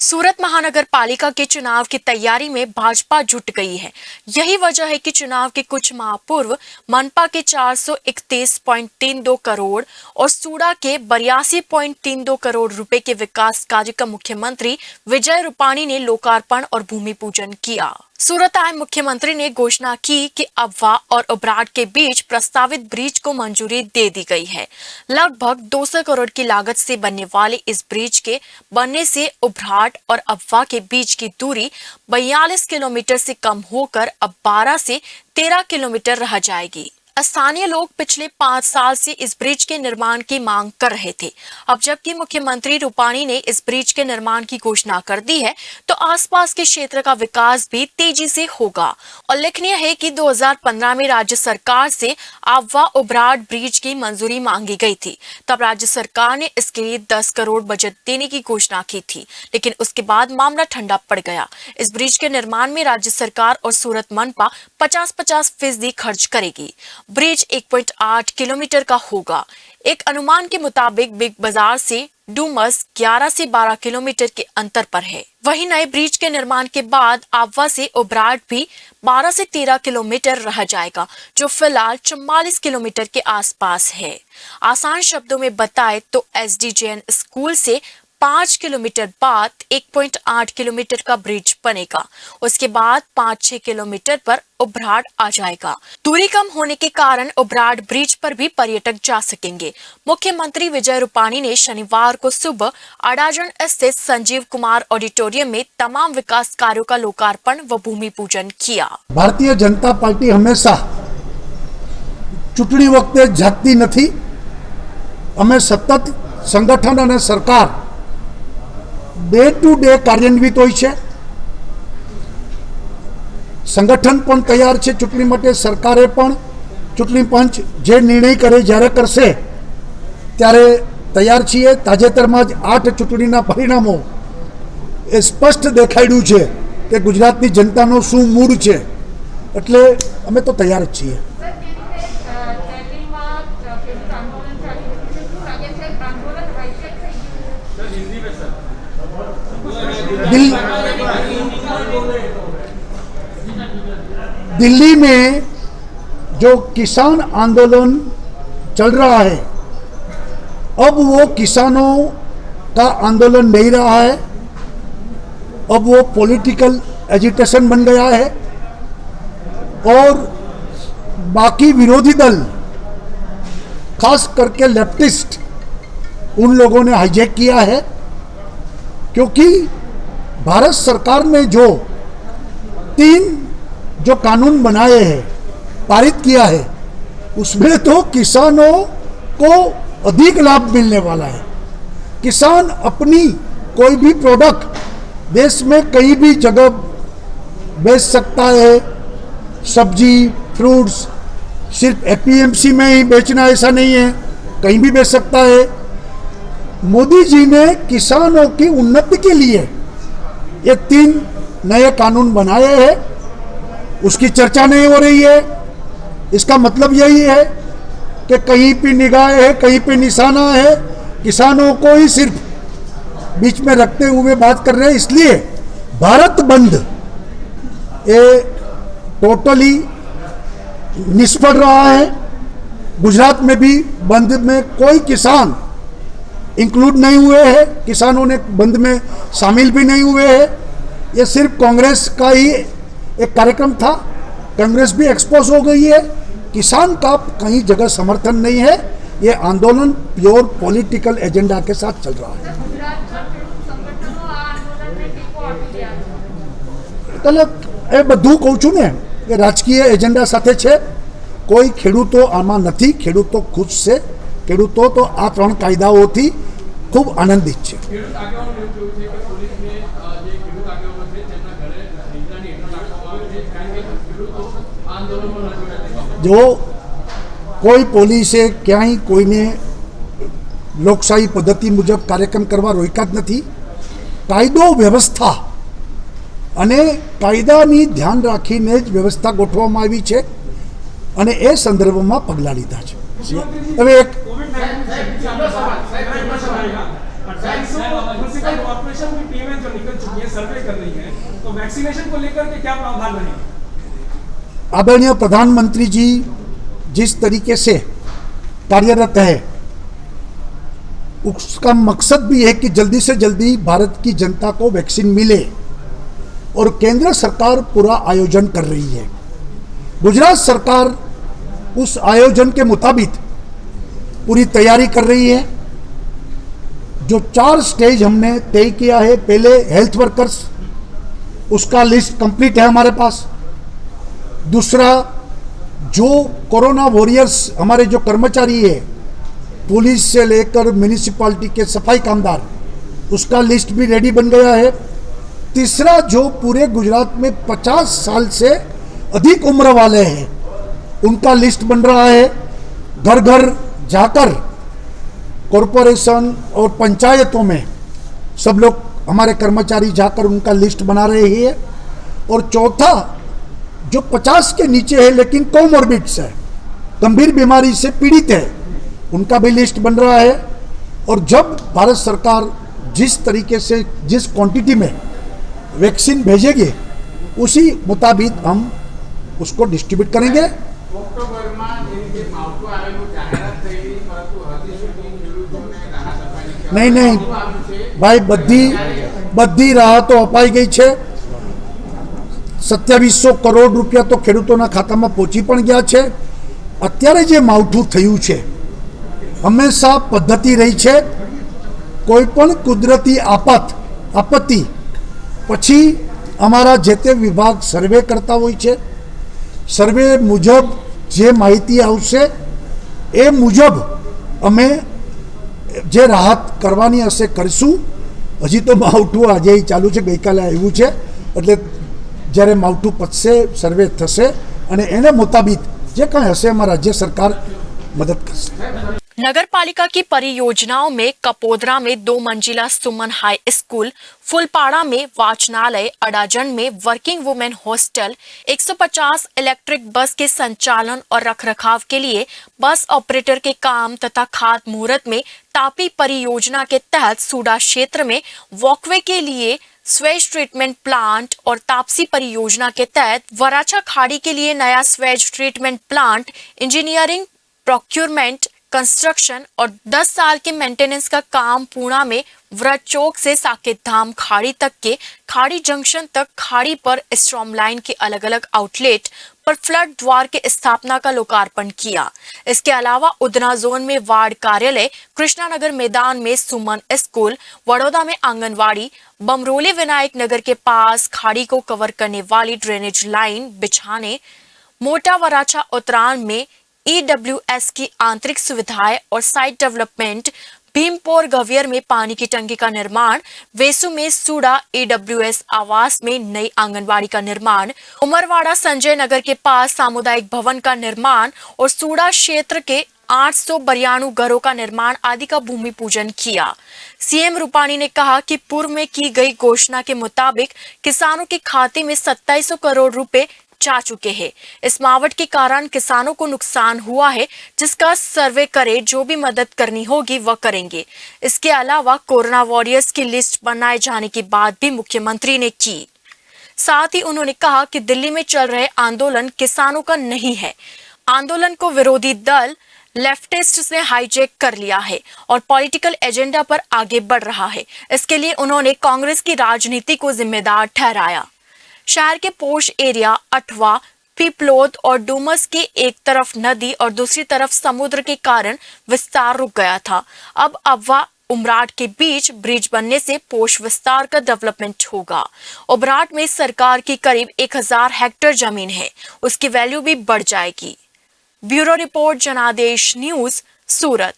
सूरत महानगर पालिका के चुनाव की तैयारी में भाजपा जुट गई है। यही वजह है कि चुनाव के कुछ माह पूर्व मनपा के 431.32 करोड़ और सूडा के 82.32 करोड़ रुपए के विकास कार्य का मुख्यमंत्री विजय रूपाणी ने लोकार्पण और भूमि पूजन किया। सूरत आए मुख्यमंत्री ने घोषणा की कि अबवा और उबराट के बीच प्रस्तावित ब्रिज को मंजूरी दे दी गई है। लगभग 200 करोड़ की लागत से बनने वाले इस ब्रिज के बनने से उबराट और अबवा के बीच की दूरी 42 किलोमीटर से कम होकर अब 12 से 13 किलोमीटर रह जाएगी। स्थानीय लोग पिछले 5 साल से इस ब्रिज के निर्माण की मांग कर रहे थे। अब जबकि मुख्यमंत्री रूपाणी ने इस ब्रिज के निर्माण की घोषणा कर दी है, तो आसपास के क्षेत्र का विकास भी तेजी से होगा। उल्लेखनीय है कि 2015 में राज्य सरकार से अबवा उबराट ब्रिज की मंजूरी मांगी गई थी। तब राज्य सरकार ने इसके लिए 10 करोड़ बजट देने की घोषणा की थी, लेकिन उसके बाद मामला ठंडा पड़ गया। इस ब्रिज के निर्माण में राज्य सरकार और सूरत मनपा 50-50% खर्च करेगी। ब्रिज 1.8 किलोमीटर का होगा। एक अनुमान के मुताबिक बिग बाजार से डूमस 11 से 12 किलोमीटर के अंतर पर है। वहीं नए ब्रिज के निर्माण के बाद अबवा से उबराट भी 12 से 13 किलोमीटर रह जाएगा, जो फिलहाल 44 किलोमीटर के आसपास है। आसान शब्दों में बताए तो एसडीजेएन स्कूल से 5 किलोमीटर बाद 1.8 किलोमीटर का ब्रिज बनेगा। उसके बाद 5-6 किलोमीटर पर उबराट आ जाएगा। दूरी कम होने के कारण उबराट ब्रिज पर भी पर्यटक जा सकेंगे। मुख्यमंत्री विजय रूपाणी ने शनिवार को सुबह अडाजन स्थित संजीव कुमार ऑडिटोरियम में तमाम विकास कार्यों का लोकार्पण व भूमि पूजन किया। भारतीय जनता पार्टी हमेशा चूंटणी वखते जागती नथी। अमे सतत संगठन और सरकार डे टू डे कार्यान्वित होय छे। संगठन पण तैयार छे चूंटणी माटे। सरकारे पण चूंटणी पंच जे निर्णय करे ज्यारे करशे त्यारे तैयार छीए। ताजेतरमां ज 8 चूंटणीना परिणामों ए स्पष्ट देखाड्युं छे के गुजरातनी जनतानो शुं मूड छे, એટલે અમે તો તૈયાર જ છીએ। दिल्ली में जो किसान आंदोलन चल रहा है, अब वो किसानों का आंदोलन नहीं रहा है, अब वो पॉलिटिकल एजिटेशन बन गया है और बाकी विरोधी दल, खास करके लेफ्टिस्ट, उन लोगों ने हाईजैक किया है। क्योंकि भारत सरकार ने जो 3 जो कानून बनाए हैं, पारित किया है, उसमें तो किसानों को अधिक लाभ मिलने वाला है। किसान अपनी कोई भी प्रोडक्ट देश में कहीं भी जगह बेच सकता है। सब्जी, फ्रूट्स सिर्फ एपीएमसी में ही बेचना ऐसा नहीं है, कहीं भी बेच सकता है। मोदी जी ने किसानों की उन्नति के लिए ये 3 नए कानून बनाए हैं। उसकी चर्चा नहीं हो रही है। इसका मतलब यही है कि कहीं पे निगाह है, कहीं पे निशाना है, किसानों को ही सिर्फ बीच में रखते हुए बात कर रहे हैं। इसलिए भारत बंद ये टोटली निष्फल रहा है। गुजरात में भी बंद में कोई किसान इंक्लूड नहीं हुए हैं, किसानों ने बंद में शामिल भी नहीं हुए हैं। ये सिर्फ कांग्रेस का ही एक कार्यक्रम था। कांग्रेस भी एक्सपोज हो गई है। किसान का कहीं जगह समर्थन नहीं है। ये आंदोलन प्योर पॉलिटिकल एजेंडा के साथ चल रहा है। ए बधु कहूं छूं ने कि राजकीय एजेंडा साथे छे। कोई खेडूतो आमां नथी। खेडूतो खुश छे। खेडूतो तो आ 3 कायदाओथी खूब आनंदित छे। जो कोई पोलीसे क्यांय कोईने लोकशाही पद्धति मुजब कार्यक्रम करवा रोक्या ज नथी। कायदो व्यवस्था अने कायदानी ध्यान राखीने ज व्यवस्था गोठववामां आवी छे अने ए संदर्भमां पगलां लीधा छे। હવે એક म्युनिसिपल कॉर्पोरेशन की टीम है जो निकल चुकी है, सर्वे कर रही है, तो वैक्सीनेशन को लेकर के क्या प्रावधान रहेंगे? आदरणीय प्रधानमंत्री जी जिस तरीके से कार्यरत है उसका मकसद भी है कि जल्दी से जल्दी भारत की जनता को वैक्सीन मिले और केंद्र सरकार पूरा आयोजन कर रही है। गुजरात सरकार उस आयोजन के मुताबिक पूरी तैयारी कर रही है। जो 4 स्टेज हमने तय किया है, पहले हेल्थ वर्कर्स, उसका लिस्ट कंप्लीट है हमारे पास। दूसरा, जो कोरोना वॉरियर्स हमारे जो कर्मचारी है, पुलिस से लेकर म्यूनिसिपालिटी के सफाई कामदार, उसका लिस्ट भी रेडी बन गया है। तीसरा, जो पूरे गुजरात में 50 साल से अधिक उम्र वाले हैं, उनका लिस्ट बन रहा है। घर घर जाकर कॉरपोरेशन और पंचायतों में सब लोग हमारे कर्मचारी जाकर उनका लिस्ट बना रहे हैं। और चौथा, जो 50 के नीचे है लेकिन कोमॉर्बिड्स है, गंभीर बीमारी से पीड़ित है, उनका भी लिस्ट बन रहा है। और जब भारत सरकार जिस तरीके से जिस क्वांटिटी में वैक्सीन भेजेगी उसी मुताबिक हम उसको डिस्ट्रीब्यूट करेंगे। नहीं भाई, બધી રાહતો અપાઈ ગઈ છે। 2700 કરોડ રૂપિયા તો ખેડૂતોના ખાતામાં પહોંચી પણ ગયા છે। અત્યારે જે માવઠું થયું છે, હંમેશા પદ્ધતિ રહી છે, કોઈ પણ કુદરતી આપત્તિ પછી અમારા જે તે વિભાગ સર્વે કરતા હોય છે। સર્વે મુજબ જે માહિતી આવશે એ મુજબ અમે જે રાહત કરવાની હશે કરશું। હજી તો માવઠું આજે ચાલુ છે, ગઈકાલે આવ્યું છે, એટલે જ્યારે માવઠું પતશે સર્વે થશે અને એને મુતાબિક જે કાંઈ હશે એમાં રાજ્ય સરકાર મદદ કરશે। नगर पालिका की परियोजनाओं में कपोदरा में 2 मंजिला सुमन हाई स्कूल, फुलपाड़ा में वाचनालय, अडाजन में working women hostel, 150 electric bus के संचालन और रखरखाव के लिए बस ऑपरेटर के काम तथा खात मुहूर्त में तापी परियोजना के तहत सूडा क्षेत्र में वॉकवे के लिए स्वेज ट्रीटमेंट प्लांट और तापसी परियोजना के तहत वराछा खाड़ी के लिए नया Suez treatment plant, engineering, procurement, construction और 10 साल के मेंटेनेंस का काम पूर्णा में व्रत चौक से साकेत धाम खाड़ी तक के खाड़ी जंक्शन तक खाड़ी पर स्ट्रॉम लाइन के अलग अलग आउटलेट पर फ्लड द्वार के स्थापना का लोकार्पण किया। इसके अलावा उधना जोन में वार्ड कार्यालय, कृष्णानगर मैदान में सुमन स्कूल, वडोदरा में आंगनवाड़ी, बमरोली विनायक नगर के पास खाड़ी को कवर करने वाली ड्रेनेज लाइन बिछाने, मोटा वराछा उत्तरायण में EWS की आंतरिक सुविधाएं और साइट डेवलपमेंट, भीमपोर गवियर में पानी की टंकी का निर्माण, वेसु में सूडा EWS आवास में नई आंगनवाड़ी का निर्माण, उमरवाड़ा संजय नगर के पास सामुदायिक भवन का निर्माण और सूडा क्षेत्र के 892 घरों का निर्माण आदि का भूमि पूजन किया। सीएम रूपाणी ने कहा कि पूर्व में की गई घोषणा के मुताबिक किसानों के खाते में 2700 करोड़ रुपए जा चुके हैं। इस मावट के कारण किसानों को नुकसान हुआ है, जिसका सर्वे करे, जो भी मदद करनी होगी वह करेंगे। इसके अलावा कोरोना वॉरियर्स की लिस्ट बनाए जाने की बात भी मुख्यमंत्री ने की। साथ ही उन्होंने कहा कि दिल्ली में चल रहे आंदोलन किसानों का नहीं है। आंदोलन को विरोधी दल लेफ्टिस्ट ने हाईजैक कर लिया है और पॉलिटिकल एजेंडा पर आगे बढ़ रहा है। इसके लिए उन्होंने कांग्रेस की राजनीति को जिम्मेदार ठहराया। शहर के पोश एरिया अठवा, पीपलोद और डूमस की एक तरफ नदी और दूसरी तरफ समुद्र के कारण विस्तार रुक गया था। अब अफवा उमराट के बीच ब्रिज बनने से पोश विस्तार का डेवलपमेंट होगा। उमराट में सरकार की करीब 1000 हेक्टेयर जमीन है, उसकी वैल्यू भी बढ़ जाएगी। ब्यूरो रिपोर्ट, जनादेश न्यूज, सूरत।